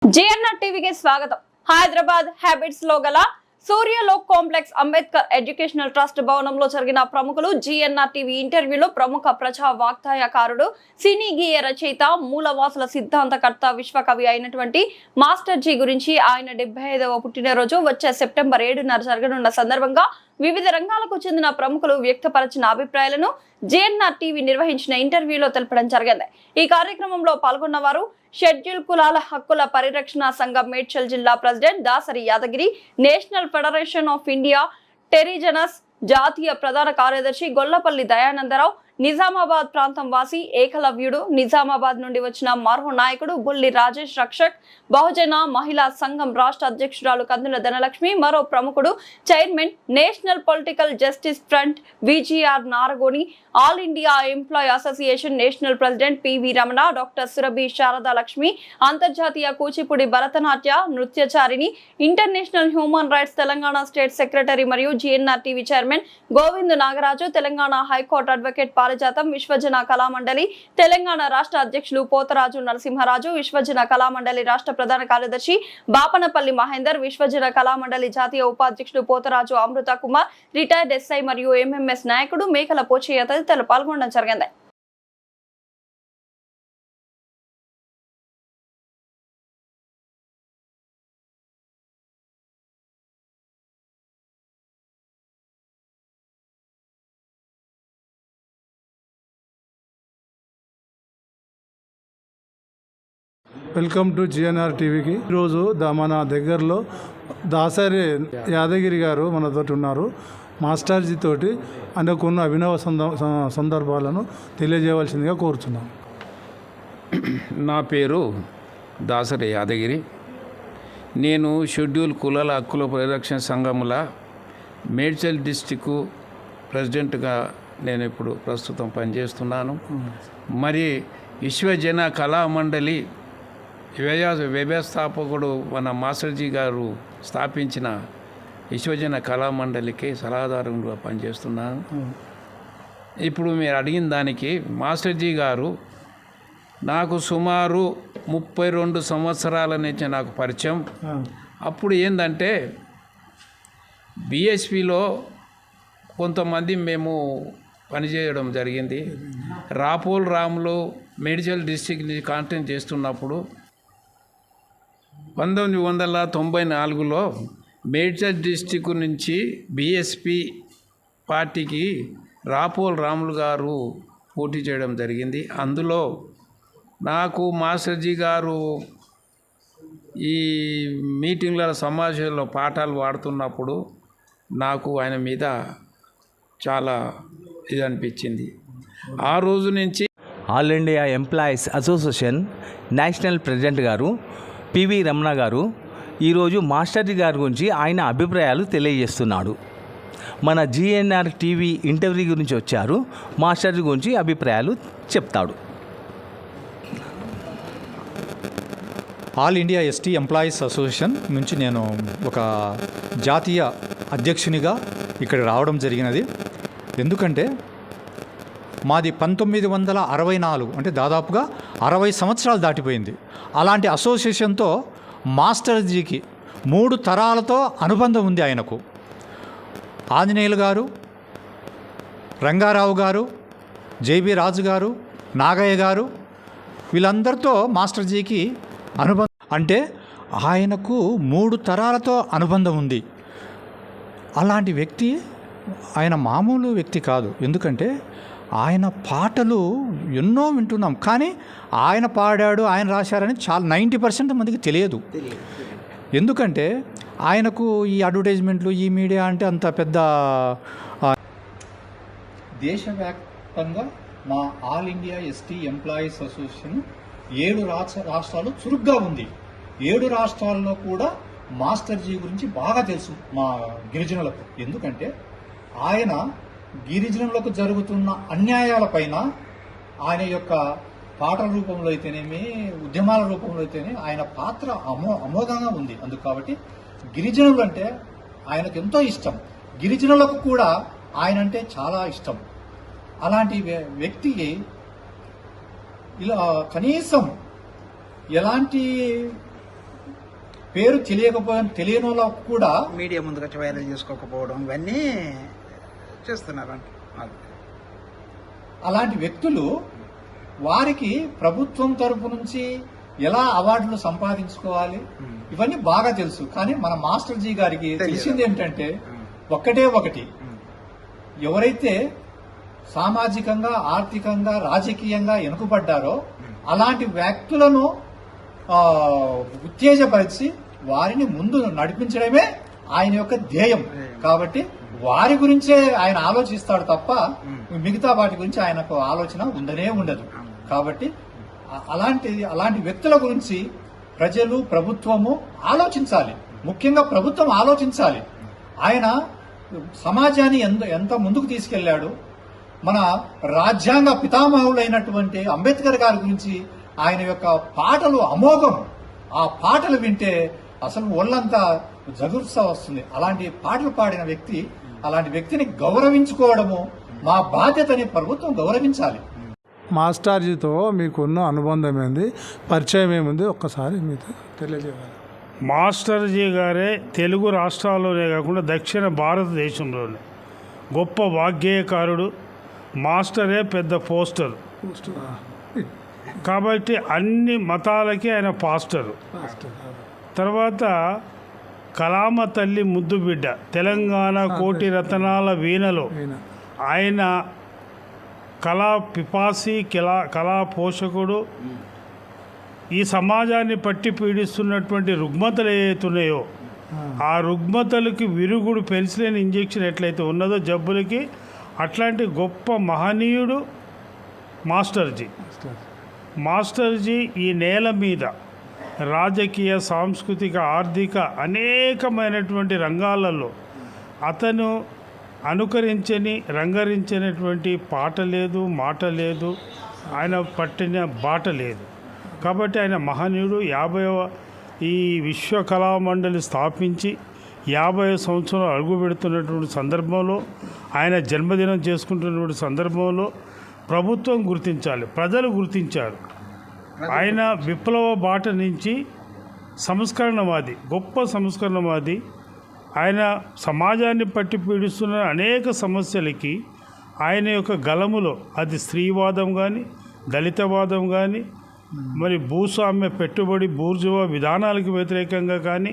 JNR టీవీకి స్వాగతం. Hyderabad habits లో గల సూర్యలోక్ కాంప్లెక్స్ అంబేద్కర్ ఎడ్యుకేషనల్ ట్రస్ట్ భవనంలో జరిగిన ప్రముఖులు జీఎన్ఆర్ టీవీ ఇంటర్వ్యూలో ప్రముఖ ప్రజా వాగ్దాయకారుడు, సినీ గేయ రచయిత, మూలవాసుల సిద్ధాంతకర్త, విశ్వకవి అయినటువంటి మాస్టర్ జీ గురించి ఆయన 75వ పుట్టినరోజు వచ్చే సెప్టెంబర్ 7న జరగనున్న సందర్భంగా వివిధ రంగాలకు చెందిన ప్రముఖులు వ్యక్తపరిచిన అభిప్రాయాలను JNR టీవీ నిర్వహించిన ఇంటర్వ్యూలో తెలపడం జరిగింది. ఈ కార్యక్రమంలో పాల్గొన్న వారు షెడ్యూల్ కులాల హక్కుల పరిరక్షణ సంఘం మేడ్చల్ జిల్లా president Dasari Yadagiri, national federation of India టెరిజనస్ జాతీయ ప్రధాన కార్యదర్శి గొల్లపల్లి దయానందరావు, నిజామాబాద్ ప్రాంతం వాసి ఏకలవ్యుడు, నిజామాబాద్ నుండి వచ్చిన మరో నాయకుడు బుల్లి రాజేష్ రక్షక్, బహుజన మహిళా సంఘం రాష్ట్ర అధ్యక్షురాలు కందుల ధనలక్ష్మి, మరో ప్రముఖుడు chairman national political justice front VGR Naragoni, all India employ association national president PV Ramana, doctor Surabhi Sharada Lakshmi, అంతర్జాతీయ కూచిపూడి భరతనాట్య నృత్యచారిణి, international human rights Telangana state secretary మరియు GNR TV chairman Govind Nagaraju, Telangana high court advocate Parijatham, Vishwajana కళామండలి Telangana రాష్ట్ర అధ్యక్షులు పోతరాజు నరసింహరాజు, విశ్వజన కళామండలి రాష్ట్ర ప్రధాన కార్యదర్శి బాపనపల్లి మహేందర్, విశ్వజన కళామండలి జాతీయ ఉపాధ్యక్షుడు పోతరాజు అమృత కుమార్, రిటైర్డ్ ఎస్ఐ మరియు ఎంఎంఎస్ నాయకుడు మేకల పోచయ్య తదితరులు పాల్గొనడం జరిగింది. వెల్కమ్ టు జిఎన్ఆర్ టీవీకి. ఈరోజు మన దగ్గరలో దాసరి యాదగిరి గారు మనతోటి ఉన్నారు. మాస్టర్జీ తోటి అనుకున్న అభినవ సందర్భాలను తెలియజేయవలసిందిగా కోరుతున్నాం. నా పేరు దాసరి యాదగిరి. నేను షెడ్యూల్ కులాల హక్కుల పరిరక్షణ సంఘముల మేడ్చల్ డిస్టిక్ ప్రెసిడెంట్గా నేను ఇప్పుడు ప్రస్తుతం పనిచేస్తున్నాను. మరి విశ్వజన కళామండలి వ్యవస్థాపకుడు మన మాస్టర్జీ గారు స్థాపించిన విశ్వజన కళామండలికి సలహాదారుగా పనిచేస్తున్నాను. ఇప్పుడు మీరు అడిగిన దానికి మాస్టర్జీ గారు నాకు సుమారు 32 సంవత్సరాల నుంచి నాకు పరిచయం. అప్పుడు ఏంటంటే బిఎస్పిలో కొంతమంది మేము పనిచేయడం జరిగింది. రాపోల్ రాములు మేడ్చల్ డిస్టిక్ నుంచి కాంటెంట్ చేస్తున్నప్పుడు 1994లో మేడ్చల్ డిస్టిక్ నుంచి బిఎస్పి పార్టీకి రాపోల్ రాములు గారు పోటీ చేయడం జరిగింది. అందులో నాకు మాస్టర్జీ గారు ఈ మీటింగ్ల సమావేశాల్లో పాఠాలు పాడుతున్నప్పుడు నాకు ఆయన మీద చాలా ఇది అనిపించింది. ఆ రోజు నుంచి all India employees association national president గారు పివి రమణ గారు ఈరోజు మాస్టర్జీ గారి గురించి ఆయన అభిప్రాయాలు తెలియజేస్తున్నాడు. మన జీఎన్ఆర్ టీవీ ఇంటర్వ్యూ గురించి వచ్చారు. మాస్టర్జీ గురించి అభిప్రాయాలు చెప్తాడు. All India ST employees association నుంచి నేను ఒక జాతీయ అధ్యక్షునిగా ఇక్కడ రావడం జరిగినది. ఎందుకంటే మాది 1964, అంటే దాదాపుగా 60 సంవత్సరాలు దాటిపోయింది. అలాంటి అసోసియేషన్తో మాస్టర్జీకి 3 తరాలతో అనుబంధం ఉంది. ఆయనకు ఆంజనేయులు గారు, రంగారావు గారు, జేబీ రాజు గారు, నాగయ్య గారు, వీళ్ళందరితో మాస్టర్జీకి అనుబంధం, అంటే ఆయనకు 3 తరాలతో అనుబంధం ఉంది. అలాంటి వ్యక్తి ఆయన మామూలు వ్యక్తి కాదు. ఎందుకంటే ఆయన పాటలు ఎన్నో వింటున్నాం, కానీ ఆయన పాడాడు, ఆయన రాశారని చాలా 90% మందికి తెలియదు. ఎందుకంటే ఆయనకు ఈ అడ్వర్టైజ్మెంట్లు, ఈ మీడియా అంటే అంత పెద్ద. దేశవ్యాప్తంగా మా all India ST employees association 7 రాష్ట్రాలు చురుగ్గా ఉంది. 7 రాష్ట్రాల్లో కూడా మాస్టర్జీ గురించి బాగా తెలుసు మా గిరిజనులకు. ఎందుకంటే ఆయన గిరిజనులకు జరుగుతున్న అన్యాయాలపైన ఆయన యొక్క పాటల రూపంలో అయితేనేమి, ఉద్యమాల రూపంలో అయితేనే ఆయన పాత్ర అమోఘంగా ఉంది. అందుకు కాబట్టి గిరిజనులు అంటే ఆయనకు ఎంతో ఇష్టం. గిరిజనులకు కూడా ఆయన అంటే చాలా ఇష్టం. అలాంటి వ్యక్తికి ఇలా కనీసం ఎలాంటి పేరు తెలియని వాళ్ళకు కూడా మీడియా ముందుకు వచ్చి వైరల్ చేసుకోకపోవడం ఇవన్నీ చేస్తున్నారు అంటే అలాంటి వ్యక్తులు వారికి ప్రభుత్వం తరపు నుంచి ఎలా అవార్డులు సంపాదించుకోవాలి ఇవన్నీ బాగా తెలుసు. కానీ మన మాస్టర్ జీ గారికి తెలిసింది ఏంటంటే ఒకటి ఎవరైతే సామాజికంగా, ఆర్థికంగా, రాజకీయంగా వెనుకబడ్డారో అలాంటి వ్యక్తులను ఉత్తేజపరిచి వారిని ముందు నడిపించడమే ఆయన యొక్క ధ్యేయం. కాబట్టి వారి గురించే ఆయన ఆలోచిస్తాడు తప్ప మిగతా వాటి గురించి ఆయనకు ఆలోచన ఉండదు. కాబట్టి అలాంటి వ్యక్తుల గురించి ప్రజలు, ప్రభుత్వము ఆలోచించాలి. ముఖ్యంగా ప్రభుత్వం ఆలోచించాలి. ఆయన సమాజాన్ని ఎంత ముందుకు తీసుకెళ్లాడు. మన రాజ్యాంగ పితామహులైనటువంటి అంబేద్కర్ గారి గురించి ఆయన యొక్క పాటలు అమోఘం. ఆ పాటలు వింటే అసలు ఒళ్ళంతా జగుర్స వస్తుంది. అలాంటి పాటలు పాడిన అలాంటి వ్యక్తిని గౌరవించుకోవడము మా బాధ్యతని ప్రభుత్వం గౌరవించాలి. మాస్టర్జీతో మీకున్న అనుబంధం ఏంది, పరిచయం ఏముంది, ఒక్కసారి మీతో తెలియజేయాలి. మాస్టర్జీ గారే తెలుగు రాష్ట్రాల్లోనే కాకుండా దక్షిణ భారతదేశంలోనే గొప్ప వాగ్గేయకారుడు. మాస్టరే పెద్ద పోస్టర్. కాబట్టి అన్ని మతాలకి ఆయన పాస్టరు. తర్వాత కలామ తల్లి ముద్దు బిడ్డ, తెలంగాణ కోటి రతనాల వీణలో ఆయన కళా పిపాసి, కళా పోషకుడు. ఈ సమాజాన్ని పట్టి పీడిస్తున్నటువంటి రుగ్మతలు ఏవైతున్నాయో ఆ రుగ్మతలకి విరుగుడు, పెన్సిలిన్ ఇంజెక్షన్ ఎట్లయితే ఉన్నదో జబ్బులకి, అట్లాంటి గొప్ప మహనీయుడు మాస్టర్జీ ఈ నేల మీద రాజకీయ, సాంస్కృతిక, ఆర్థిక అనేకమైనటువంటి రంగాలలో అతను అనుకరించని, రంగరించినటువంటి పాట లేదు, మాట లేదు, ఆయన పట్టిన బాట లేదు. కాబట్టి ఆయన మహనీయుడు. 50వ ఈ విశ్వ కళామండలి స్థాపించి 50 సంవత్సరాలు అడుగు పెడుతున్నటువంటి సందర్భంలో, ఆయన జన్మదినం చేసుకుంటున్నటువంటి సందర్భంలో ప్రభుత్వం గుర్తించాలి, ప్రజలు గుర్తించారు. ఆయన విప్లవ బాట నుంచి సంస్కరణవాది, గొప్ప సంస్కరణవాది. ఆయన సమాజాన్ని పట్టి పీడిస్తున్న అనేక సమస్యలకి ఆయన యొక్క గలములో, అది స్త్రీవాదం కానీ, దళితవాదం కానీ, మరి భూస్వామ్య పెట్టుబడి బూర్జువా విధానాలకు వ్యతిరేకంగా కానీ,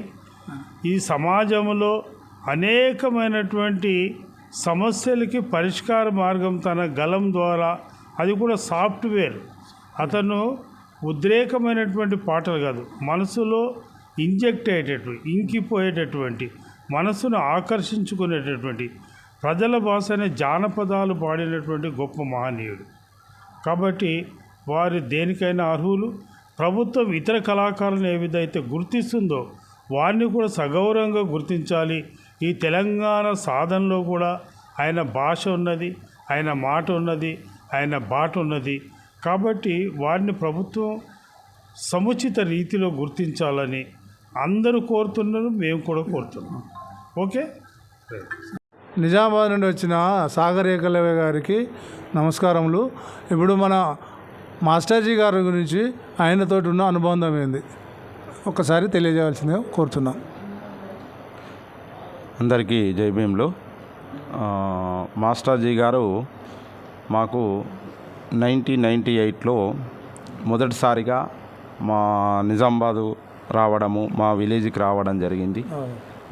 ఈ సమాజంలో అనేకమైనటువంటి సమస్యలకి పరిష్కార మార్గం తన గలం ద్వారా, అది కూడా సాఫ్ట్వేర్. అతను ఉద్రేకమైనటువంటి పాటలు కాదు, మనసులో ఇంజెక్ట్ అయ్యేటటువంటి, ఇంకిపోయేటటువంటి, మనసును ఆకర్షించుకునేటటువంటి, ప్రజల భాషనే జానపదాలు పాడినటువంటి గొప్ప మహనీయుడు. కాబట్టి వారి దేనికైనా అర్హులు. ప్రభుత్వం ఇతర కళాకారులను ఏ విధంగా గుర్తిస్తుందో వారిని కూడా సగౌరవంగా గుర్తించాలి. ఈ తెలంగాణ సాధనలో కూడా ఆయన భాష ఉన్నది, ఆయన మాట ఉన్నది, ఆయన బాట ఉన్నది. కాబట్టి వారిని ప్రభుత్వం సముచిత రీతిలో గుర్తించాలని అందరూ కోరుతున్నారు, మేము కూడా కోరుతున్నాం. ఓకే. నిజామాబాద్ నుండి వచ్చిన సాగర్ ఏకలవ్య గారికి నమస్కారములు. ఇప్పుడు మన మాస్టర్జీ గారి గురించి ఆయనతో ఉన్న అనుబంధం ఏంది ఒకసారి తెలియజేయాల్సిందిగా కోరుతున్నాం. అందరికీ జై భీమ్లు. మాస్టర్జీ గారు మాకు 1998లో మొదటిసారిగా మా నిజామాబాదు రావడము, మా విలేజ్కి రావడం జరిగింది.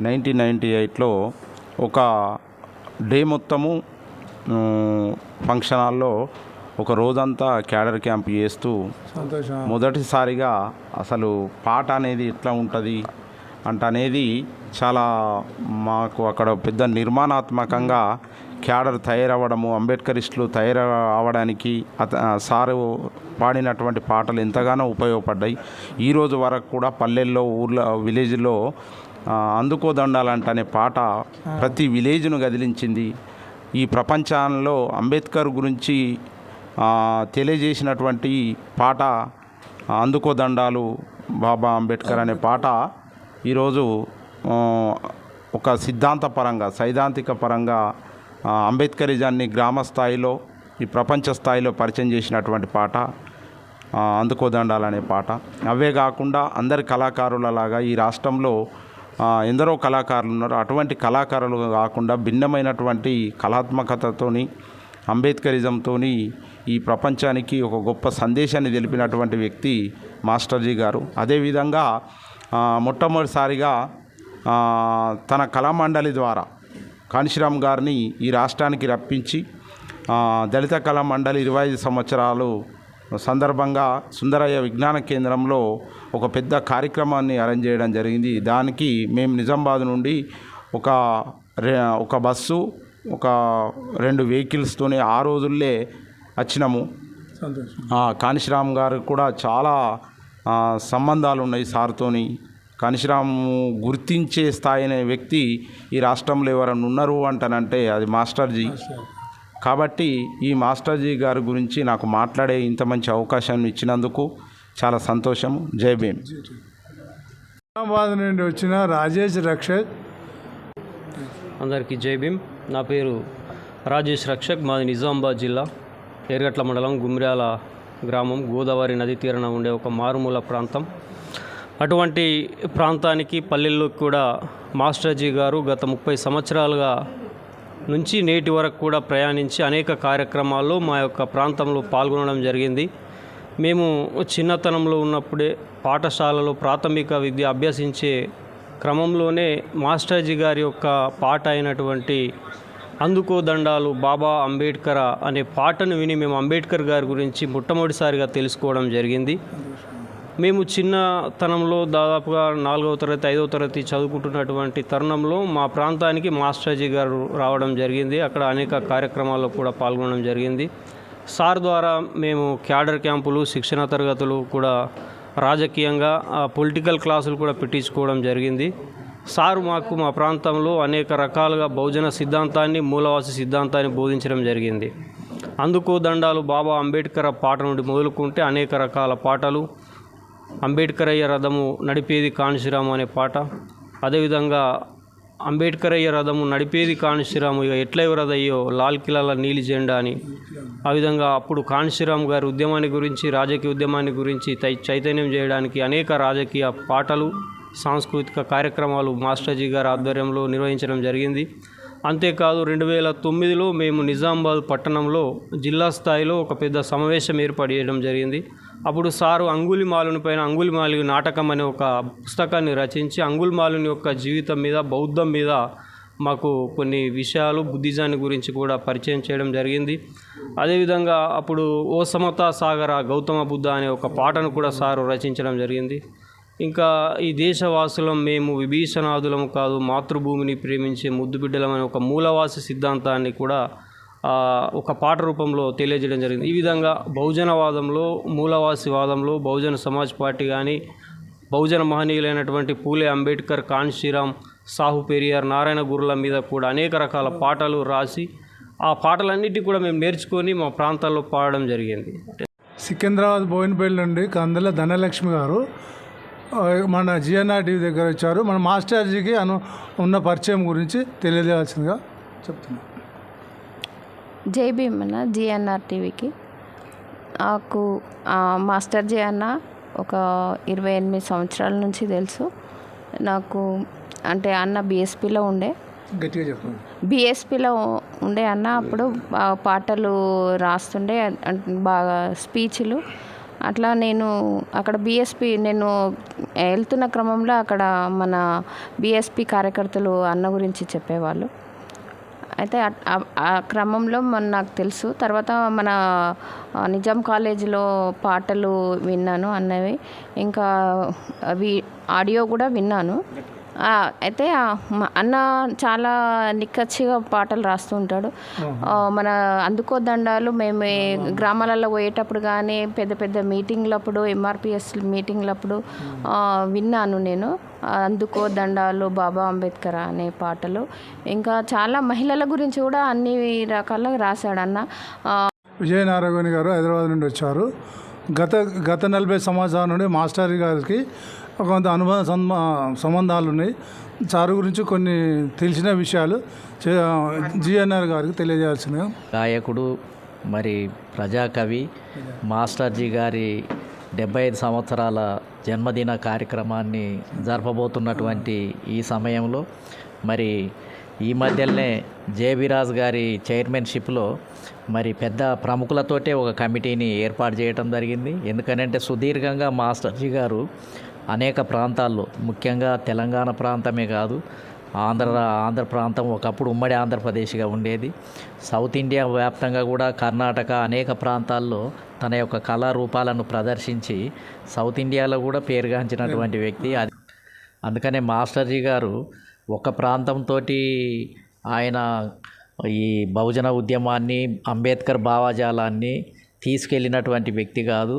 1998లో ఒక డే మొత్తము ఫంక్షన్ హాల్లో ఒక రోజంతా క్యాడర్ క్యాంప్ చేస్తూ మొదటిసారిగా అసలు పాట అనేది ఎట్లా ఉంటుంది అనేది చాలా మాకు అక్కడ పెద్ద నిర్మాణాత్మకంగా క్యాడర్ తయారవ్వడము, అంబేద్కరిస్టులు తయారవడానికి సారు పాడినటువంటి పాటలు ఎంతగానో ఉపయోగపడ్డాయి. ఈరోజు వరకు కూడా పల్లెల్లో, ఊర్లో, విలేజ్లో అందుకో దండాలంటనే పాట ప్రతి విలేజ్ను కదిలించింది. ఈ ప్రపంచంలో అంబేద్కర్ గురించి తెలియజేసినటువంటి పాట అందుకో దండాలు బాబా అంబేద్కర్ అనే పాట ఈరోజు ఒక సిద్ధాంతపరంగా, సైద్ధాంతిక పరంగా అంబేద్కరిజాన్ని గ్రామ స్థాయిలో, ఈ ప్రపంచ స్థాయిలో పరిచయం చేసినటువంటి పాట. అందుకోదండాలనే పాట. అవే కాకుండా అందరి కళాకారులలాగా ఈ రాష్ట్రంలో ఎందరో కళాకారులు ఉన్నారు. అటువంటి కళాకారులు కాకుండా భిన్నమైనటువంటి కళాత్మకతతోని అంబేద్కరిజంతోని ఈ ప్రపంచానికి ఒక గొప్ప సందేశాన్ని తెలిపినటువంటి వ్యక్తి మాస్టర్జీ గారు. అదేవిధంగా మొట్టమొదటిసారిగా తన కళామండలి ద్వారా కాంశీరామ్ గారిని ఈ రాష్ట్రానికి రప్పించి దళిత కళామండలి 25 సంవత్సరాలు సందర్భంగా సుందరయ్య విజ్ఞాన కేంద్రంలో ఒక పెద్ద కార్యక్రమాన్ని అరేంజ్ చేయడం జరిగింది. దానికి మేము నిజామాబాద్ నుండి ఒక బస్సు, ఒక 2 వెహికల్స్తోనే ఆ రోజుల్లో వచ్చినాము. కాంశీరామ్ గారు కూడా చాలా సంబంధాలు ఉన్నాయి సార్తోని. కాంశీరామ్ గుర్తించే స్థాయి అనే వ్యక్తి ఈ రాష్ట్రంలో ఎవరైనా ఉన్నారు అంటానంటే అది మాస్టర్జీ. కాబట్టి ఈ మాస్టర్జీ గారి గురించి నాకు మాట్లాడే ఇంత మంచి అవకాశాన్ని ఇచ్చినందుకు చాలా సంతోషం. జై భీమ్. నిజామాబాద్ నుండి వచ్చిన రాజేష్ రక్షక్. అందరికీ జై భీమ్. నా పేరు రాజేష్ రక్షక్. మాది నిజామాబాద్ జిల్లా ఎర్గట్ల మండలం గుమ్ర్యాల గ్రామం, గోదావరి నది తీరాన ఉండే ఒక మారుమూల ప్రాంతం. అటువంటి ప్రాంతానికి పల్లెల్లో కూడా మాస్టర్జీ గారు గత 30 సంవత్సరాలుగా నుంచి నేటి వరకు కూడా ప్రయాణించి అనేక కార్యక్రమాల్లో మా యొక్క ప్రాంతంలో పాల్గొనడం జరిగింది. మేము చిన్నతనంలో ఉన్నప్పుడే పాఠశాలలో ప్రాథమిక విద్య అభ్యసించే క్రమంలోనే మాస్టర్జీ గారి యొక్క పాట అయినటువంటి అందుకో దండాలు బాబా అంబేద్కర్ అనే పాటను విని మేము అంబేద్కర్ గారి గురించి మొట్టమొదటిసారిగా తెలుసుకోవడం జరిగింది. మేము చిన్నతనంలో దాదాపుగా 4వ తరగతి 5వ తరగతి చదువుకుంటున్నటువంటి తరుణంలో మా ప్రాంతానికి మాస్టర్జీ గారు రావడం జరిగింది. అక్కడ అనేక కార్యక్రమాల్లో కూడా పాల్గొనడం జరిగింది. సార్ ద్వారా మేము క్యాడర్ క్యాంపులు, శిక్షణ తరగతులు కూడా రాజకీయంగా పొలిటికల్ క్లాసులు కూడా పెట్టించుకోవడం జరిగింది. సారు మాకు మా ప్రాంతంలో అనేక రకాలుగా బహుజన సిద్ధాంతాన్ని, మూలవాసి సిద్ధాంతాన్ని బోధించడం జరిగింది. అందుకో దండాలు బాబా అంబేద్కర్ పాట నుండి మొదలుకుంటే అనేక రకాల పాటలు, అంబేద్కరయ్య రథము నడిపేది కాంశీరాము అనే పాట, అదేవిధంగా అంబేద్కరయ్య రథము నడిపేది కాంశీరాము ఇక ఎట్ల ఎవరదయ్యో లాల్ కిలాల నీలి జెండా అని, ఆ విధంగా అప్పుడు కాంశీరామ్ గారి ఉద్యమాన్ని గురించి, రాజకీయ ఉద్యమాన్ని గురించి చైతన్యం చేయడానికి అనేక రాజకీయ పాటలు, సాంస్కృతిక కార్యక్రమాలు మాస్టర్జీ గారి ఆధ్వర్యంలో నిర్వహించడం జరిగింది. అంతేకాదు 2009లో మేము నిజామాబాద్ పట్టణంలో జిల్లా స్థాయిలో ఒక పెద్ద సమావేశం ఏర్పాటు చేయడం జరిగింది. అప్పుడు సారు అంగుళిమాలుని పైన అంగుళిమాలు నాటకం అనే ఒక పుస్తకాన్ని రచించి అంగుళిమాలుని యొక్క జీవితం మీద, బౌద్ధం మీద మాకు కొన్ని విషయాలు, బుద్ధిజాన్ని గురించి కూడా పరిచయం చేయడం జరిగింది. అదేవిధంగా అప్పుడు ఓ సమతా సాగర గౌతమ బుద్ధ అనే ఒక పాటను కూడా సారు రచించడం జరిగింది. ఇంకా ఈ దేశవాసులం మేము విభీషణాదులము కాదు, మాతృభూమిని ప్రేమించే ముద్దుబిడ్డలమనే ఒక మూలవాసి సిద్ధాంతాన్ని కూడా ఒక పాట రూపంలో తెలియజేయడం జరిగింది. ఈ విధంగా బహుజనవాదంలో, మూలవాసివాదంలో బహుజన సమాజ్ పార్టీ కానీ, బహుజన మహనీయులైనటువంటి పూలే అంబేద్కర్, కాంశీరామ్, సాహు పెరియార్, నారాయణ గురుల మీద కూడా అనేక రకాల పాటలు రాసి ఆ పాటలన్నిటి కూడా మేము నేర్చుకొని మా ప్రాంతాల్లో పాడడం జరిగింది. సికింద్రాబాద్ బోయినపల్లి నుండి కందల ధనలక్ష్మి గారు మన జిఎన్ఆర్ టీవీ దగ్గర వచ్చారు. మన మాస్టర్జీకి ఉన్న పరిచయం గురించి తెలియజేయాల్సిందిగా చెప్తున్నాను. జై భీమ్ అన్న. జిఎన్ఆర్ టీవీకి నాకు మాస్టర్జీ అన్న ఒక 28 సంవత్సరాల నుంచి తెలుసు నాకు. అంటే అన్న బీఎస్పీలో ఉండే, గట్టిగా చెప్పండి. బీఎస్పీలో ఉండే అన్న. అప్పుడు పాటలు రాస్తుండే, బాగా స్పీచ్లు అట్లా. నేను అక్కడ బీఎస్పీ నేను వెళ్తున్న క్రమంలో అక్కడ మన బీఎస్పీ కార్యకర్తలు అన్న గురించి చెప్పేవాళ్ళు. అయితే ఆ క్రమంలో నాకు తెలుసు. తర్వాత మన నిజాం కాలేజీలో పాటలు విన్నాను అన్నవి, ఇంకా అవి ఆడియో కూడా విన్నాను. అయితే అన్న చాలా నిక్కచ్చిగా పాటలు రాస్తూ ఉంటాడు. మన అందుకో దండాలు మేము గ్రామాలలో పోయేటప్పుడు కానీ, పెద్ద పెద్ద మీటింగ్లప్పుడు, ఎంఆర్పిఎస్ మీటింగ్లప్పుడు విన్నాను నేను. అందుకో దండాలు బాబా అంబేద్కర్ అనే పాటలు. ఇంకా చాలా మహిళల గురించి కూడా అన్ని రకాలుగా రాశాడు అన్న. విజయనారాయణ గారు హైదరాబాద్ నుండి వచ్చారు. గత 40 సంవత్సరాల నుండి మాస్టర్ గారికి కొంత అనుభవ సంబంధాలు ఉన్నాయి. సార్ గురించి కొన్ని తెలిసిన విషయాలు జిఎన్ఆర్ గారికి తెలియజేయాల్సిందిగా. గాయకుడు, మరి ప్రజాకవి మాస్టర్జీ గారి 75 సంవత్సరాల జన్మదిన కార్యక్రమాన్ని జరపబోతున్నటువంటి ఈ సమయంలో మరి ఈ మధ్యలోనే జేబిరాజ్ గారి చైర్మన్షిప్లో మరి పెద్ద ప్రముఖులతోటే ఒక కమిటీని ఏర్పాటు చేయడం జరిగింది. ఎందుకనంటే సుదీర్ఘంగా మాస్టర్జీ గారు అనేక ప్రాంతాల్లో, ముఖ్యంగా తెలంగాణ ప్రాంతమే కాదు, ఆంధ్ర ప్రాంతం ఒకప్పుడు ఉమ్మడి ఆంధ్రప్రదేశ్గా ఉండేది. సౌత్ ఇండియా వ్యాప్తంగా కూడా కర్ణాటక అనేక ప్రాంతాల్లో తన యొక్క కళారూపాలను ప్రదర్శించి సౌత్ ఇండియాలో కూడా పేరుగాంచినటువంటి వ్యక్తి. అందుకనే మాస్టర్జీ గారు ఒక ప్రాంతంతో ఆయన ఈ బహుజన ఉద్యమాన్ని, అంబేద్కర్ భావజాలాన్ని తీసుకెళ్ళినటువంటి వ్యక్తి కాదు.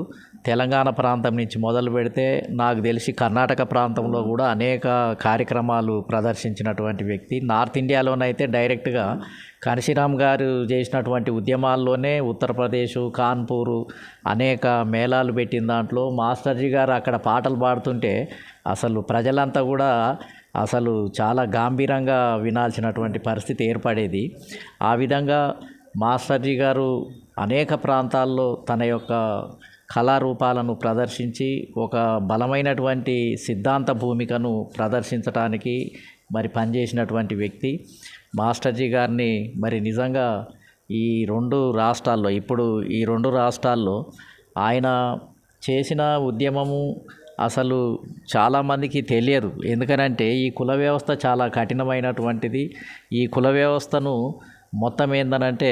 తెలంగాణ ప్రాంతం నుంచి మొదలు పెడితే నాకు తెలిసి కర్ణాటక ప్రాంతంలో కూడా అనేక కార్యక్రమాలు ప్రదర్శించినటువంటి వ్యక్తి. నార్త్ ఇండియాలోనైతే డైరెక్ట్గా కాన్షీరామ్ గారు చేసినటువంటి ఉద్యమాల్లోనే ఉత్తరప్రదేశ్, కాన్పూరు అనేక మేళాలు పెట్టిన దాంట్లో మాస్టర్జీ గారు అక్కడ పాటలు పాడుతుంటే అసలు ప్రజలంతా కూడా అసలు చాలా గంభీరంగా వినాల్సినటువంటి పరిస్థితి ఏర్పడేది. ఆ విధంగా మాస్టర్జీ గారు అనేక ప్రాంతాల్లో తన యొక్క కళారూపాలను ప్రదర్శించి ఒక బలమైనటువంటి సిద్ధాంత భూమికను ప్రదర్శించడానికి మరి పనిచేసినటువంటి వ్యక్తి. మాస్టర్జీ గారిని మరి నిజంగా ఈ రెండు రాష్ట్రాల్లో ఆయన చేసిన ఉద్యమము అసలు చాలామందికి తెలియదు. ఎందుకనంటే ఈ కుల వ్యవస్థ చాలా కఠినమైనటువంటిది. ఈ కుల వ్యవస్థను మొత్తం ఏందనంటే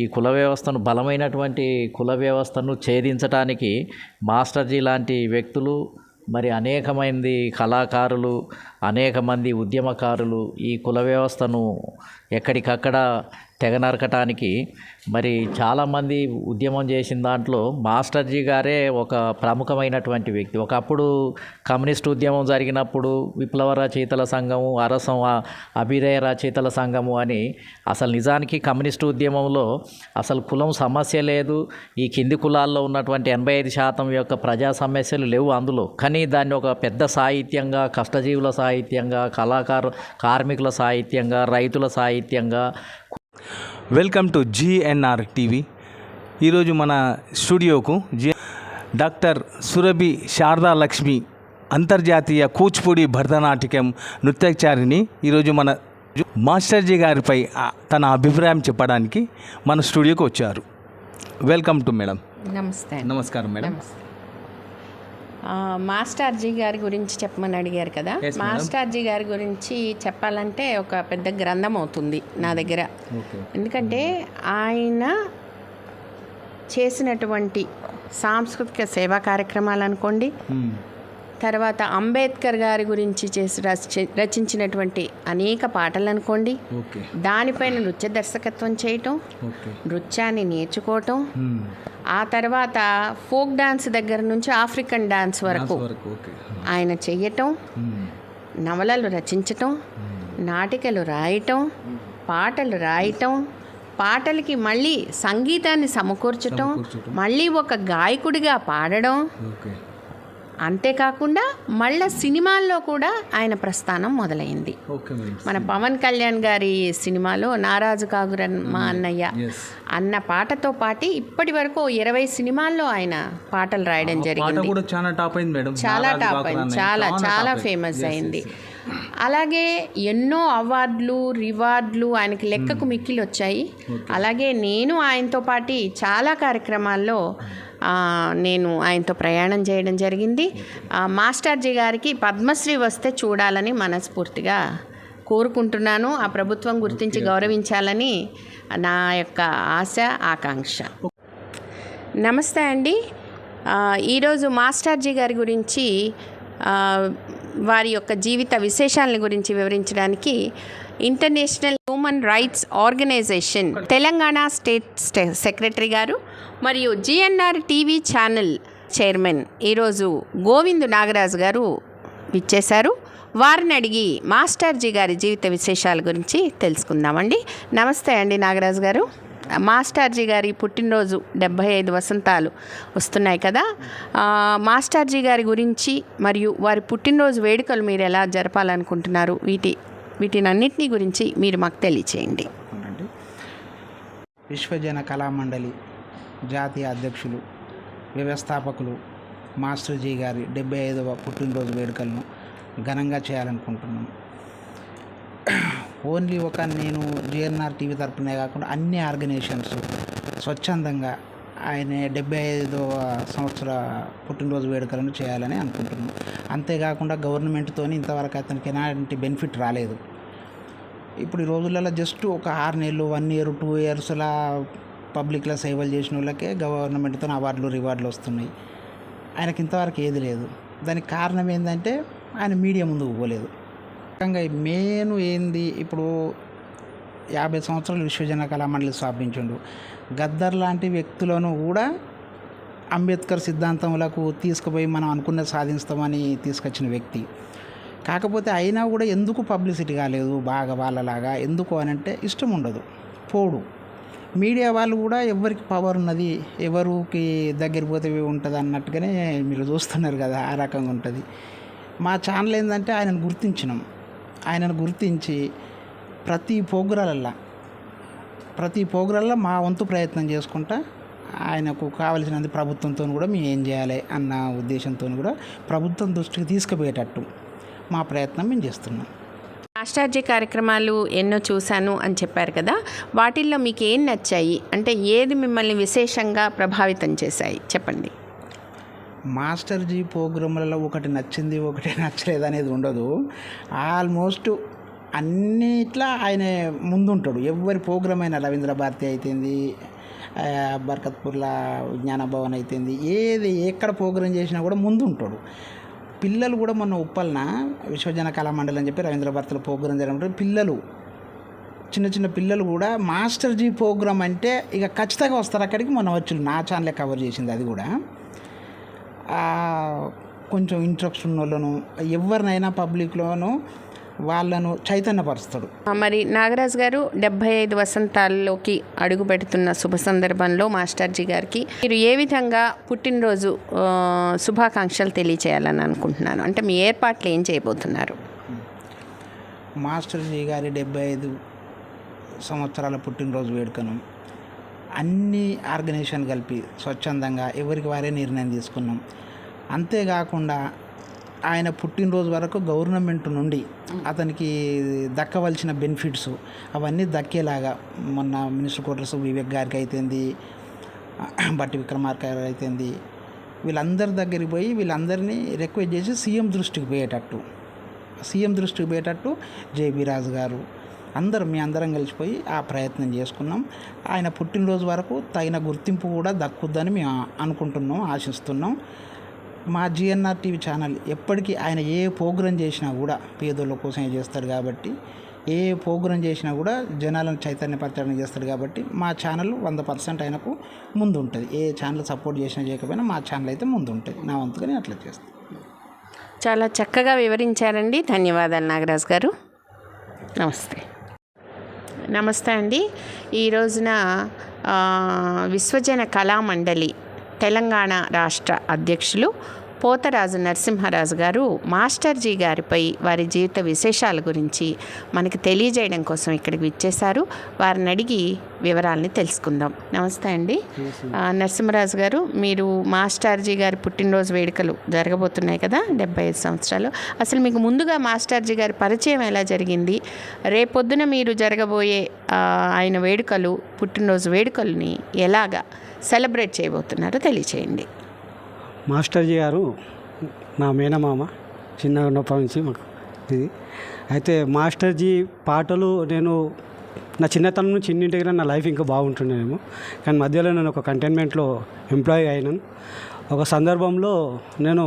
ఈ కుల వ్యవస్థను, బలమైనటువంటి కుల వ్యవస్థను ఛేదించడానికి మాస్టర్జీ లాంటి వ్యక్తులు, మరి అనేక మంది కళాకారులు, అనేక మంది ఉద్యమకారులు ఈ కుల వ్యవస్థను ఎక్కడికక్కడ తెగనరకటానికి మరి చాలామంది ఉద్యమం చేసిన దాంట్లో మాస్టర్జీ గారే ఒక ప్రముఖమైనటువంటి వ్యక్తి. ఒకప్పుడు కమ్యూనిస్ట్ ఉద్యమం జరిగినప్పుడు విప్లవ రచయితల సంఘము, అరసం అభ్యుదయ రచయితల సంఘము అని అసలు నిజానికి కమ్యూనిస్టు ఉద్యమంలో అసలు కులం సమస్య లేదు. ఈ కింది కులాల్లో ఉన్నటువంటి 85% యొక్క ప్రజా సమస్యలు లేవు అందులో. కానీ దాన్ని ఒక పెద్ద సాహిత్యంగా, కష్టజీవుల సాహిత్యంగా, కార్మికుల సాహిత్యంగా, రైతుల సాహిత్యంగా. Welcome to GNR TV. ఈరోజు మన స్టూడియోకు డాక్టర్ సురభి శారదా లక్ష్మి అంతర్జాతీయ కూచిపూడి భరతనాట్యం నృత్యచారిణి ఈరోజు మన మాస్టర్జీ గారిపై తన అభిప్రాయం చెప్పడానికి మన స్టూడియోకి వచ్చారు. Welcome to madam. నమస్తే. నమస్కారం మేడం. మాస్టర్జీ గారి గురించి చెప్పమని అడిగారు కదా. మాస్టర్జీ గారి గురించి చెప్పాలంటే ఒక పెద్ద గ్రంథం అవుతుంది నా దగ్గర. ఎందుకంటే ఆయన చేసినటువంటి సాంస్కృతిక సేవా కార్యక్రమాలు అనుకోండి, తర్వాత అంబేద్కర్ గారి గురించి రచించినటువంటి అనేక పాటలు అనుకోండి, దానిపైన నృత్య దర్శకత్వం చేయటం, నృత్యాన్ని నేర్చుకోవటం, ఆ తర్వాత ఫోక్ డాన్స్ దగ్గర నుంచి ఆఫ్రికన్ డాన్స్ వరకు ఆయన చెయ్యటం, నవలలు రచించటం, నాటికలు రాయటం, పాటలు రాయటం, పాటలకి మళ్ళీ సంగీతాన్ని సమకూర్చటం, మళ్ళీ ఒక గాయకుడిగా పాడడం, అంతేకాకుండా మళ్ళీ సినిమాల్లో కూడా ఆయన ప్రస్థానం మొదలైంది. మన పవన్ కళ్యాణ్ గారి సినిమాలో నారాజు కాగురమ్మ అన్నయ్య అన్న పాటతో పాటు ఇప్పటి వరకు 20 సినిమాల్లో ఆయన పాటలు రాయడం జరిగింది. చాలా టాప్ అయింది, చాలా ఫేమస్ అయింది. అలాగే ఎన్నో అవార్డులు, రివార్డులు ఆయనకి లెక్కకు మిక్కిలి వచ్చాయి. అలాగే నేను ఆయనతో పాటు చాలా కార్యక్రమాల్లో నేను ఆయనతో ప్రయాణం చేయడం జరిగింది. మాస్టర్జీ గారికి పద్మశ్రీ వస్తే చూడాలని మనస్ఫూర్తిగా కోరుకుంటున్నాను. ఆ ప్రభుత్వం గుర్తించి గౌరవించాలని నా యొక్క ఆశ, ఆకాంక్ష. నమస్తే అండి. ఈరోజు మాస్టర్జీ గారి గురించి, వారి యొక్క జీవిత విశేషాల గురించి వివరించడానికి international human rights organisation Telangana state secretary గారు మరియు GNR టీవీ ఛానల్ చైర్మన్ ఈరోజు గోవిందు నాగరాజు గారు విచ్చేశారు. వారిని అడిగి మాస్టర్జీ గారి జీవిత విశేషాల గురించి తెలుసుకుందామండి. నమస్తే అండి నాగరాజు గారు. మాస్టర్జీ గారి పుట్టినరోజు 75 వసంతాలు వస్తున్నాయి కదా. మాస్టర్జీ గారి గురించి మరియు వారి పుట్టినరోజు వేడుకలు మీరు ఎలా జరపాలనుకుంటున్నారు, వీటినన్నింటినీ గురించి మీరు మాకు తెలియచేయండి. విశ్వజన కళామండలి జాతీయ అధ్యక్షులు, వ్యవస్థాపకులు మాస్టర్ జీ గారి 75వ పుట్టినరోజు వేడుకలను ఘనంగా చేయాలనుకుంటున్నాం. ఓన్లీ ఒక నేను జిఎన్ఆర్ టీవీ తరపునే కాకుండా అన్ని ఆర్గనైజేషన్స్ స్వచ్ఛందంగా ఆయన 75వ సంవత్సర పుట్టినరోజు వేడుకలను చేయాలని అనుకుంటున్నాం. అంతేకాకుండా గవర్నమెంట్తో ఇంతవరకు అతనికి ఎలాంటి బెనిఫిట్ రాలేదు. ఇప్పుడు ఈ రోజులలో జస్ట్ ఒక 6 నెలలు 1 year 2 years అలా పబ్లిక్లో సేవలు చేసిన వాళ్ళకే గవర్నమెంట్తో అవార్డులు రివార్డులు వస్తున్నాయి. ఆయనకి ఇంతవరకు ఏది లేదు. దానికి కారణం ఏంటంటే ఆయన మీడియా ముందుకు పోలేదు. ముఖ్యంగా మెయిన్ ఏంది, ఇప్పుడు 50 సంవత్సరాలు విశ్వజన కళామండలి స్థాపించిండు. గద్దర్ లాంటి వ్యక్తులను కూడా అంబేద్కర్ సిద్ధాంతములకు తీసుకుపోయి మనం అనుకున్నది సాధిస్తామని తీసుకొచ్చిన వ్యక్తి. కాకపోతే అయినా కూడా ఎందుకు పబ్లిసిటీ కాలేదు బాగా వాళ్ళలాగా? ఎందుకు అని అంటే ఇష్టం ఉండదు, పోడు. మీడియా వాళ్ళు కూడా ఎవరికి పవర్ ఉన్నది, ఎవరికి దగ్గర పోతే ఉంటుంది అన్నట్టుగానే మీరు చూస్తున్నారు కదా, ఆ రకంగా ఉంటుంది. మా ఛానల్ ఏంటంటే ఆయనను గుర్తించినాం. ఆయనను గుర్తించి ప్రతి ప్రోగ్రాల్లో మా వంతు ప్రయత్నం చేసుకుంటా ఆయనకు కావలసినది ప్రభుత్వంతో కూడా మేము ఏం చేయాలి అన్న ఉద్దేశంతో కూడా ప్రభుత్వం దృష్టికి తీసుకుపోయేటట్టు మా ప్రయత్నం మేము చేస్తున్నాం. మాస్టర్జీ కార్యక్రమాలు ఎన్నో చూశాను అని చెప్పారు కదా, వాటిల్లో మీకు ఏం నచ్చాయి? అంటే ఏది మిమ్మల్ని విశేషంగా ప్రభావితం చేశాయి చెప్పండి. మాస్టర్జీ ప్రోగ్రాంలలో ఒకటి నచ్చింది ఒకటి నచ్చలేదు అనేది ఉండదు. ఆల్మోస్ట్ అన్నిట్లా ఆయన ముందుంటాడు. ఎవరి ప్రోగ్రామ్ అయినా రవీంద్ర భారతి అయితేంది, బర్కత్పూర్ల విజ్ఞాన భవన్ అయితేంది, ఎక్కడ ప్రోగ్రాం చేసినా కూడా ముందు ఉంటాడు. పిల్లలు కూడా మొన్న ఉప్పల్న విశ్వజన కళామండలి అని చెప్పి రవీంద్ర భారతిలో ప్రోగ్రాం జరగడం, పిల్లలు చిన్న పిల్లలు కూడా మాస్టర్జీ ప్రోగ్రాం అంటే ఇక ఖచ్చితంగా వస్తారు అక్కడికి. మొన్న వచ్చి నా ఛానలే కవర్ చేసింది. అది కూడా కొంచెం ఇంట్రెస్ట్ ఉన్న వాళ్ళను ఎవరినైనా పబ్లిక్లోనూ వాళ్ళను చైతన్యపరుస్తాడు. మరి నాగరాజు గారు 75 వసంతాల్లోకి అడుగు పెడుతున్న శుభ సందర్భంలో మాస్టర్జీ గారికి మీరు ఏ విధంగా పుట్టినరోజు శుభాకాంక్షలు తెలియచేయాలని అనుకుంటున్నాను? అంటే మీ ఏర్పాట్లు ఏం చేయబోతున్నారు? మాస్టర్జీ గారి 75 సంవత్సరాల పుట్టినరోజు వేడుకను అన్ని ఆర్గనైజేషన్ కలిపి స్వచ్ఛందంగా ఎవరికి వారే నిర్ణయం తీసుకున్నాం. అంతేకాకుండా ఆయన పుట్టినరోజు వరకు గవర్నమెంట్ నుండి అతనికి దక్కవలసిన బెనిఫిట్స్ అవన్నీ దక్కేలాగా మొన్న మినిస్టర్ క్వార్టర్స్ వివేక్ గారికి అయితేంది, బట్టి విక్రమార్క గారు అయితేంది, వీళ్ళందరి దగ్గరికి పోయి వీళ్ళందరినీ రిక్వెస్ట్ చేసి సీఎం దృష్టికి పోయేటట్టు జేబీ రాజు గారు మీ అందరం కలిసిపోయి ఆ ప్రయత్నం చేసుకున్నాం. ఆయన పుట్టినరోజు వరకు తగిన గుర్తింపు కూడా దక్కుద్దని మేము అనుకుంటున్నాం, ఆశిస్తున్నాం. మా జిఎన్ఆర్ టీవీ ఛానల్ ఎప్పటికీ ఆయన ఏ ప్రోగ్రాం చేసినా కూడా పేదోళ్ళ కోసమే చేస్తాడు కాబట్టి, ఏ ప్రోగ్రాం చేసినా కూడా జనాలను చైతన్యపరచడం చేస్తాడు కాబట్టి మా ఛానల్ 100% ఆయనకు ముందు ఉంటుంది. ఏ ఛానల్ సపోర్ట్ చేసినా చేయకపోయినా మా ఛానల్ అయితే ముందు ఉంటుంది. నా వంతుగానే అట్లా చేస్తాను. చాలా చక్కగా వివరించారండి. ధన్యవాదాలు నాగరాజు గారు. నమస్తే అండి. ఈ రోజున విశ్వజన కళామండలి తెలంగాణ రాష్ట్ర అధ్యక్షులు పోతరాజు నరసింహరాజు గారు మాస్టర్జీ గారిపై వారి జీవిత విశేషాల గురించి మనకి తెలియజేయడం కోసం ఇక్కడికి విచ్చేశారు. వారిని అడిగి వివరాలని తెలుసుకుందాం. నమస్తే అండి. నరసింహరాజు గారు, మీరు మాస్టర్జీ గారి పుట్టినరోజు వేడుకలు జరగబోతున్నాయి కదా, 75 సంవత్సరాలు. అసలు మీకు ముందుగా మాస్టర్జీ గారి పరిచయం ఎలా జరిగింది? రేపొద్దున మీరు జరగబోయే ఆయన వేడుకలు, పుట్టినరోజు వేడుకల్ని ఎలాగా సెలబ్రేట్ చేయబోతున్నారో తెలియచేయండి. మాస్టర్జీ గారు నా మేనమామ, చిన్నగా ఉన్నప్పటి నుంచి మాకు ఇది. అయితే మాస్టర్జీ పాటలు నేను నా చిన్నతనం నుంచి ఇన్నింటికి నా లైఫ్ ఇంకా బాగుంటుండేమో, కానీ మధ్యలో నేను ఒక కంటైన్మెంట్లో ఎంప్లాయీ అయినాను. ఒక సందర్భంలో నేను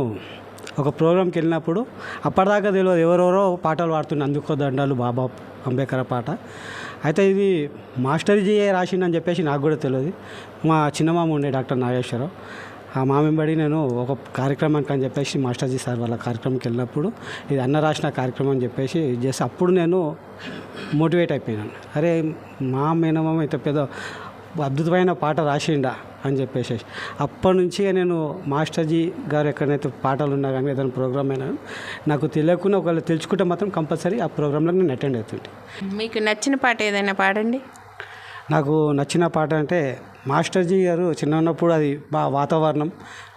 ఒక ప్రోగ్రామ్కి వెళ్ళినప్పుడు అప్పటిదాకా తెలియదు, ఎవరెవరో పాటలు పాడుతున్నా, అందుకో దండాలు బాబా అంబేద్కర్ పాట. అయితే ఇది మాస్టర్జీ రాసిందని చెప్పేసి నాకు కూడా తెలియదు. మా చిన్నమామ ఉండే డాక్టర్ నాగేశ్వరరావు, ఆ మామెంబడి నేను ఒక కార్యక్రమానికి అని చెప్పేసి మాస్టర్జీ సార్ వాళ్ళ కార్యక్రమంకి వెళ్ళినప్పుడు ఇది అన్న రాసిన కార్యక్రమం అని చెప్పేసి చేసి అప్పుడు నేను మోటివేట్ అయిపోయినాను. అరే మా మేనమామ ఇంత పెద్ద అద్భుతమైన పాట రాసిండా అని చెప్పేసి అప్పటి నుంచి నేను మాస్టర్జీ గారు ఎక్కడైతే పాటలు ఉన్నా కానీ ఏదైనా ప్రోగ్రామ్ అయినా నాకు తెలియకుండా ఒకవేళ తెలుసుకుంటే మాత్రం కంపల్సరీ ఆ ప్రోగ్రాంలో నేను అటెండ్ అవుతుంటే. మీకు నచ్చిన పాట ఏదైనా పాడండి. నాకు నచ్చిన పాట అంటే మాస్టర్జీ గారు చిన్న ఉన్నప్పుడు అది వాతావరణం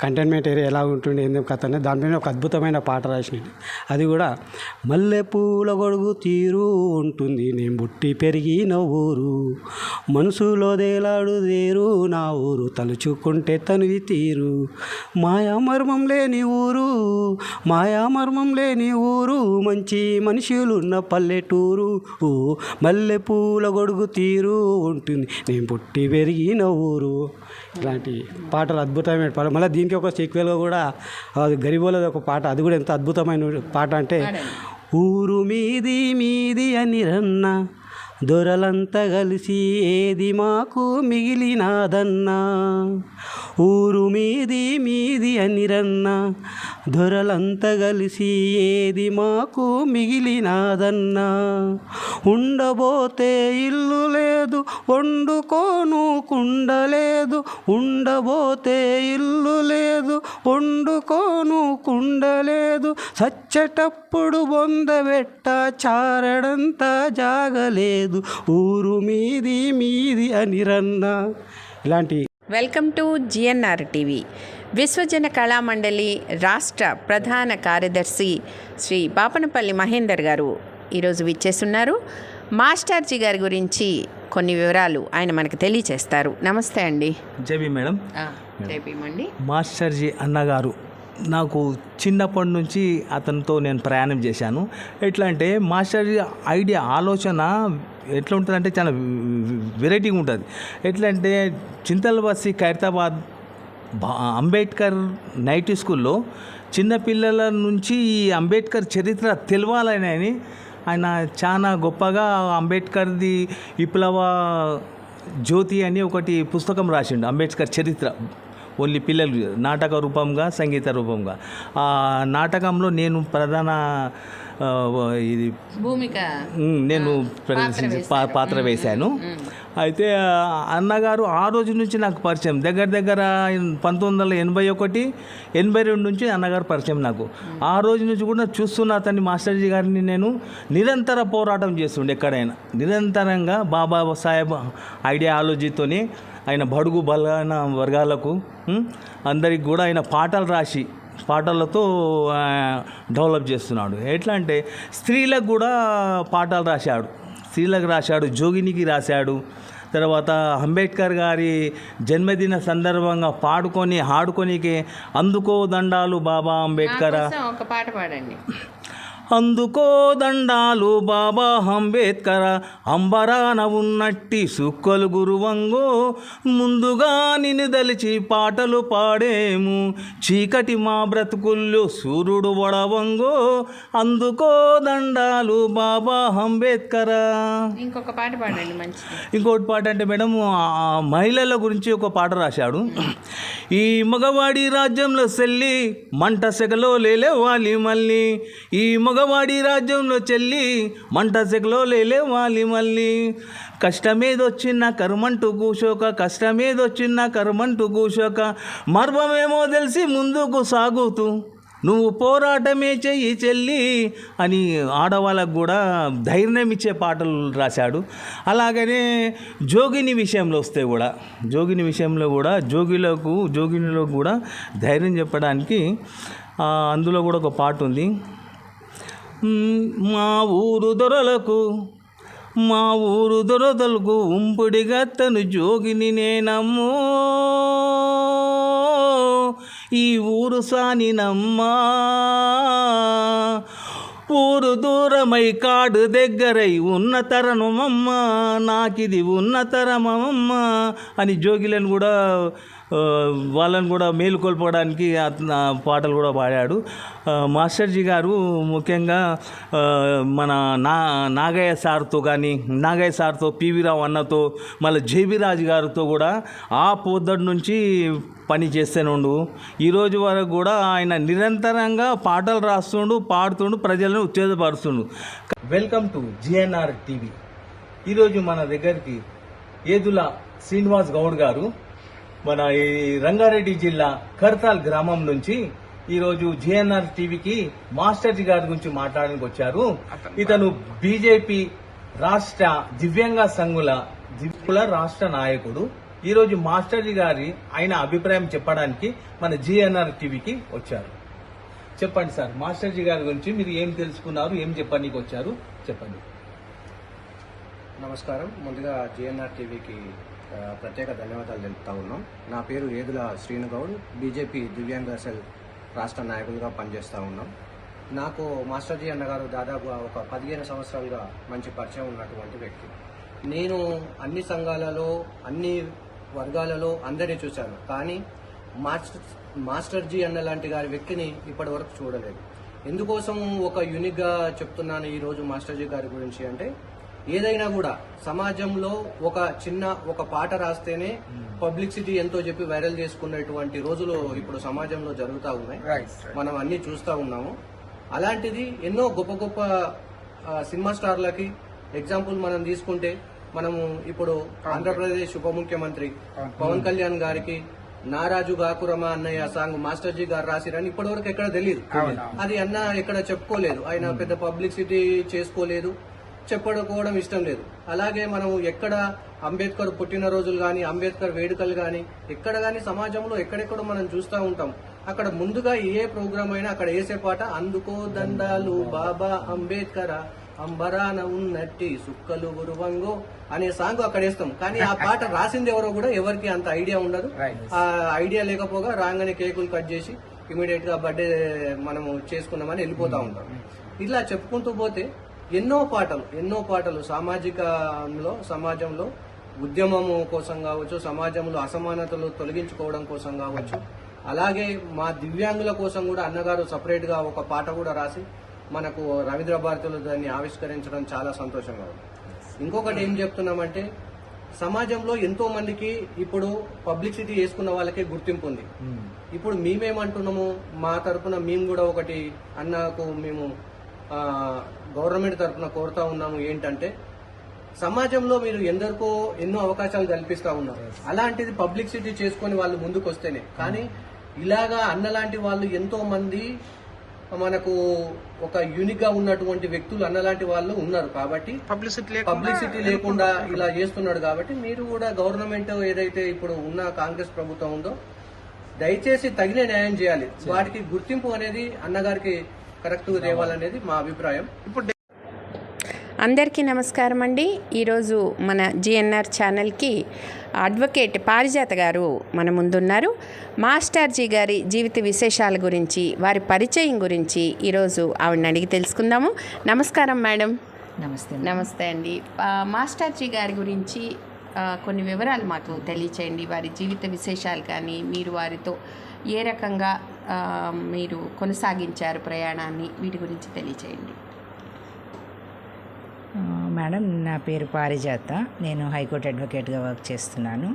కంటైన్మెంట్ ఏరియా ఎలా ఉంటుండే ఏందేం కథ అనేది దానిపైన ఒక అద్భుతమైన పాట రాసినది. అది కూడా మల్లె పూల గొడుగు తీరు ఉంటుంది నేను పుట్టి పెరిగిన ఊరు, మనసులో దేలాడుదేరు నా ఊరు, తలుచుకుంటే తనివి తీరు, మాయామర్మం లేని ఊరు, మాయామర్మం లేని ఊరు, మంచి మనుషులున్న పల్లెటూరు, మల్లె పూల గొడుగు తీరు ఉంటుంది నేను పుట్టి పెరిగిన ఊరు. ఇలాంటి పాటలు అద్భుతమైన పాట. మళ్ళీ దీనికి ఒక సీక్వెల్గా కూడా అది గరిబోలది ఒక పాట, అది కూడా ఎంత అద్భుతమైన పాట అంటే, ఊరు మీది మీది అని రన్న దొరలంతా కలిసి ఏది మాకు మిగిలినాదన్నా, ఊరు మీది మీది అని రన్న దొరలంతా కలిసి ఏది మాకు మిగిలినాదన్నా, ఉండబోతే ఇల్లు లేదు వండుకోను కుండలేదు, ఉండబోతే ఇల్లు లేదు వండుకోను కుండలేదు, సచ్చేటప్పుడు బొందబెట్ట చారడంతా జాగలేదు, ఊరు మీది మీది అని రన్నా. ఇలాంటి వెల్కమ్ టు జిఎన్ఆర్ టీవీ. విశ్వజన కళామండలి రాష్ట్ర ప్రధాన కార్యదర్శి శ్రీ బాపనపల్లి మహేందర్ గారు ఈరోజు విచ్చేస్తున్నారు. మాస్టర్జీ గారి గురించి కొన్ని వివరాలు ఆయన మనకు తెలియచేస్తారు. నమస్తే అండి. JB madam. జేబీ అండి. మాస్టర్జీ అన్నగారు నాకు చిన్నప్పటి నుంచి అతనితో నేను ప్రయాణం చేశాను. ఎట్లా అంటే మాస్టర్జీ ఐడియా ఆలోచన ఎట్లా ఉంటుందంటే చాలా వెరైటీగా ఉంటుంది. ఎట్లా అంటే చింతలబస్సి ఖైరతాబాద్ అంబేద్కర్ నైట్ స్కూల్లో చిన్నపిల్లల నుంచి ఈ అంబేద్కర్ చరిత్ర తెలవాలని ఆయన చాలా గొప్పగా అంబేద్కర్ది విప్లవ జ్యోతి అని ఒకటి పుస్తకం రాసిండు. అంబేద్కర్ చరిత్ర ఓన్లీ పిల్లలు, నాటక రూపంగా సంగీత రూపంగా. ఆ నాటకంలో నేను ప్రధాన ఇది భూమిక నేను పాత్ర వేశాను. అయితే అన్నగారు ఆ రోజు నుంచి నాకు పరిచయం, దగ్గర 1981, 82 నుంచి అన్నగారు పరిచయం నాకు. ఆ రోజు నుంచి కూడా చూస్తున్న అతన్ని మాస్టర్జీ గారిని నేను నిరంతర పోరాటం చేస్తుండే. ఎక్కడైనా నిరంతరంగా బాబా సాహెబ్ ఐడియాలజీతోనే ఆయన బడుగు బలైన వర్గాలకు అందరికి కూడా ఆయన పాటలు రాసి పాటలతో డెవలప్ చేస్తున్నాడు. ఎట్లా అంటే స్త్రీలకు కూడా పాటలు రాశాడు, స్త్రీలకు రాశాడు, జోగినికి రాశాడు. తర్వాత అంబేద్కర్ గారి జన్మదిన సందర్భంగా ఆడుకోనికి అందుకో దండాలు బాబా అంబేద్కర్, ఒక పాట పాడండి. అందుకో దండాలు బాబా అంబేద్కర, అంబరాన ఉన్నట్టి సుక్కలు గురువంగో, ముందుగా నిన్ను దలిచి పాటలు పాడేము, చీకటి మా బ్రతుకుల్లో సూర్యుడు వడవంగో, అందుకో దండాలు బాబా అంబేద్కర. ఇంకొక పాట పాడండి మంచి. ఇంకోటి పాట అంటే మేడం మహిళల గురించి ఒక పాట రాశాడు. ఈ మగవాడి రాజ్యంలో చెల్లి మంట సెగలో లేవాలి మళ్ళీ, ఈ మగవాడి రాజ్యంలో చెల్లి మంట సెగలో లేవాలి మళ్ళీ, కష్టమేదొచ్చిన కర్మంటూ కూసోక, కష్టమేదొచ్చిన కర్మంటూ కూసోక, మర్మమేమో తెలిసి ముందుకు సాగుతూ నువ్వు పోరాటమే చెయ్యి చెల్లి అని ఆడవాళ్ళకు కూడా ధైర్యం ఇచ్చే పాటలు రాశాడు. అలాగనే జోగిని విషయంలో వస్తే కూడా జోగినిలో కూడా ధైర్యం చెప్పడానికి అందులో కూడా ఒక పాట ఉంది. మా ఊరు దొరదలకు ఉంపుడిగా తను జోగిని నేనమ్మో, ఈ ఊరు సానినమ్మా, ఊరు దూరమై కాడు దగ్గరై ఉన్న తరమమ్మ, నాకిది ఉన్న తరమమ్మ అని జోగిలను కూడా వాళ్ళని కూడా మేలుకొల్పడానికి పాటలు కూడా పాడాడు. మాస్టర్జీ గారు ముఖ్యంగా మన నాగయ్య సార్తో పివి రావు అన్నతో మళ్ళీ జేబీ రాజు గారితో కూడా ఆ పొద్దుటి నుంచి పని చేస్తూనే ఈరోజు వరకు కూడా ఆయన నిరంతరంగా పాటలు రాస్తుండు, పాడుతుండు, ప్రజలను ఉత్తేజపరుస్తుండు. Welcome to GNR TV. ఈరోజు మన దగ్గరికి ఏదుల శ్రీనివాస్ గౌడ్ గారు మన ఈ రంగారెడ్డి జిల్లా కర్తాల్ గ్రామం నుంచి ఈరోజు జిఎన్ఆర్ టీవీకి మాస్టర్జీ గారి గురించి మాట్లాడడానికి వచ్చారు. ఇతను బీజేపీ రాష్ట్ర దివ్యాంగ సంఘుల రాష్ట్ర నాయకుడు. ఈరోజు మాస్టర్జీ గారి ఆయన అభిప్రాయం చెప్పడానికి మన జిఎన్ఆర్ టీవీకి వచ్చారు. చెప్పండి సార్, మాస్టర్జీ గారి గురించి మీరు ఏం తెలుసుకున్నారు, ఏం చెప్పడానికి వచ్చారు చెప్పండి. నమస్కారం. ముందుగా జిఎన్ఆర్ టీవీకి ప్రత్యేక ధన్యవాదాలు తెలుపుతా ఉన్నాం. నా పేరు ఏదుల శ్రీనుగౌడ్, బీజేపీ దివ్యాంగ సెల్ రాష్ట్ర నాయకులుగా పనిచేస్తూ ఉన్నాం. నాకు మాస్టర్జీ అన్నగారు దాదాపు ఒక 15 సంవత్సరాలుగా మంచి పరిచయం ఉన్నటువంటి వ్యక్తి. నేను అన్ని సంఘాలలో అన్ని వర్గాలలో అందరినీ చూశాను, కానీ మాస్టర్జీ అన్న లాంటి గారి వ్యక్తిని ఇప్పటి వరకు చూడలేదు. ఎందుకోసం ఒక యూనిక్గా చెప్తున్నాను ఈరోజు మాస్టర్జీ గారి గురించి అంటే, ఏదైనా కూడా సమాజంలో ఒక పాట రాస్తేనే పబ్లిసిటీ ఎంతో చెప్పి వైరల్ చేసుకునేటువంటి రోజులు ఇప్పుడు సమాజంలో జరుగుతూ ఉన్నాయి. మనం అన్ని చూస్తూ ఉన్నాము. అలాంటిది ఎన్నో గొప్ప గొప్ప సినిమా స్టార్లకి ఎగ్జాంపుల్ మనం తీసుకుంటే, మనము ఇప్పుడు ఆంధ్రప్రదేశ్ ఉప ముఖ్యమంత్రి పవన్ కళ్యాణ్ గారికి నారాజు గాకురమ అన్నయ్య సాంగ్ మాస్టర్జీ గారు రాసిరని ఇప్పటి వరకు ఎక్కడ తెలియదు. అది అన్న ఎక్కడ చెప్పుకోలేదు, ఆయన పెద్ద పబ్లిసిటీ చేసుకోలేదు, చెప్పుకోవడం ఇష్టం లేదు. అలాగే మనం ఎక్కడ అంబేద్కర్ పుట్టినరోజులు కానీ అంబేద్కర్ వేడుకలు కానీ ఎక్కడ కానీ సమాజంలో ఎక్కడెక్కడో మనం చూస్తూ ఉంటాం. అక్కడ ముందుగా ఏ ప్రోగ్రామ్ అయినా అక్కడ వేసే పాట అందుకో దండాలు బాబా అంబేద్కర్ అంబరాన ఉన్నట్టి సుక్కలు గురువంగో అనే సాంగ్ అక్కడ వేస్తాం. కానీ ఆ పాట రాసింది ఎవరో కూడా ఎవరికి అంత ఐడియా ఉండదు. ఆ ఐడియా లేకపోగా రాగానే కేకులు కట్ చేసి ఇమీడియట్ గా బర్త్డే మనము చేసుకున్నామని వెళ్ళిపోతా ఉంటాం. ఇలా చెప్పుకుంటూ పోతే ఎన్నో పాటలు సమాజంలో ఉద్యమము కోసం కావచ్చు, సమాజంలో అసమానతలు తొలగించుకోవడం కోసం కావచ్చు, అలాగే మా దివ్యాంగుల కోసం కూడా అన్నగారు సపరేట్ గా ఒక పాట కూడా రాసి మనకు రవీంద్ర భారతిలో దాన్ని ఆవిష్కరించడం చాలా సంతోషంగా ఉంది. ఇంకొకటి ఏం చెప్తున్నామంటే, సమాజంలో ఎంతో మందికి ఇప్పుడు పబ్లిసిటీ చేసుకున్న వాళ్ళకే గుర్తింపు ఉంది. ఇప్పుడు మేమేమంటున్నాము, మా తరపున మేము కూడా ఒకటి అన్నకు మేము గవర్నమెంట్ తరఫున కోరుతా ఉన్నాము. ఏంటంటే, సమాజంలో మీరు ఎన్నో అవకాశాలు కల్పిస్తా ఉన్నారు. అలాంటిది పబ్లిసిటీ చేసుకుని వాళ్ళు ముందుకు వస్తేనే. కానీ ఇలాగా అన్నలాంటి వాళ్ళు ఎంతో మంది మనకు ఒక యూనిక్ గా ఉన్నటువంటి వ్యక్తులు అన్నలాంటి వాళ్ళు ఉన్నారు. కాబట్టి పబ్లిసిటీ లేకుండా ఇలా చేస్తున్నాడు. కాబట్టి మీరు కూడా గవర్నమెంట్ ఏదైతే ఇప్పుడు ఉన్న కాంగ్రెస్ ప్రభుత్వం ఉందో దయచేసి తగిన న్యాయం చేయాలి. వాటికి గుర్తింపు అనేది అన్నగారికి కరెక్ట్గా తేవాలనేది మా అభిప్రాయం. అందరికీ నమస్కారం అండి. ఈరోజు మన జిఎన్ఆర్ ఛానల్కి అడ్వకేట్ పారిజాత గారు మన ముందున్నారు. మాస్టర్జీ గారి జీవిత విశేషాల గురించి, వారి పరిచయం గురించి ఈరోజు ఆవిడని అడిగి తెలుసుకుందాము. నమస్కారం మేడం. నమస్తే అండి. మాస్టర్జీ గారి గురించి కొన్ని వివరాలు మాకు తెలియచేయండి. వారి జీవిత విశేషాలు కానీ, మీరు వారితో ఏ రకంగా మీరు కొనసాగించారు ప్రయాణాన్ని, వీటి గురించి తెలియచేయండి. మేడం, నా పేరు పారిజాత. నేను హైకోర్టు అడ్వకేట్గా వర్క్ చేస్తున్నాను.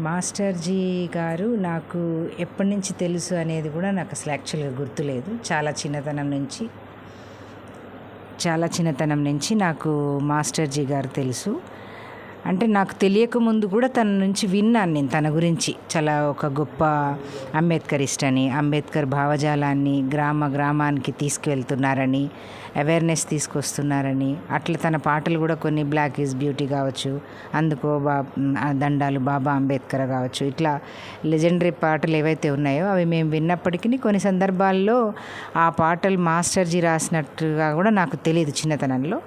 మాస్టర్జీ గారు నాకు ఎప్పటి నుంచి తెలుసు అనేది కూడా నాకు అసలు యాక్చువల్గా గుర్తులేదు. చాలా చిన్నతనం నుంచి నాకు మాస్టర్జీ గారు తెలుసు. అంటే నాకు తెలియకముందు కూడా తన నుంచి విన్నాను నేను తన గురించి. చాలా ఒక గొప్ప అంబేద్కరిస్ట్ అని, అంబేద్కర్ భావజాలాన్ని గ్రామానికి తీసుకువెళ్తున్నారని, అవేర్నెస్ తీసుకొస్తున్నారని, అట్లా తన పాటలు కూడా కొన్ని బ్లాక్ ఈజ్ బ్యూటీ కావచ్చు, అందుకో దండాలు బాబా అంబేద్కర్ కావచ్చు, ఇట్లా లెజెండరీ పాటలు ఏవైతే ఉన్నాయో అవి మేము విన్నప్పటికీ కొన్ని సందర్భాల్లో ఆ పాటలు మాస్టర్జీ రాసినట్టుగా కూడా నాకు తెలియదు చిన్నతనంలో.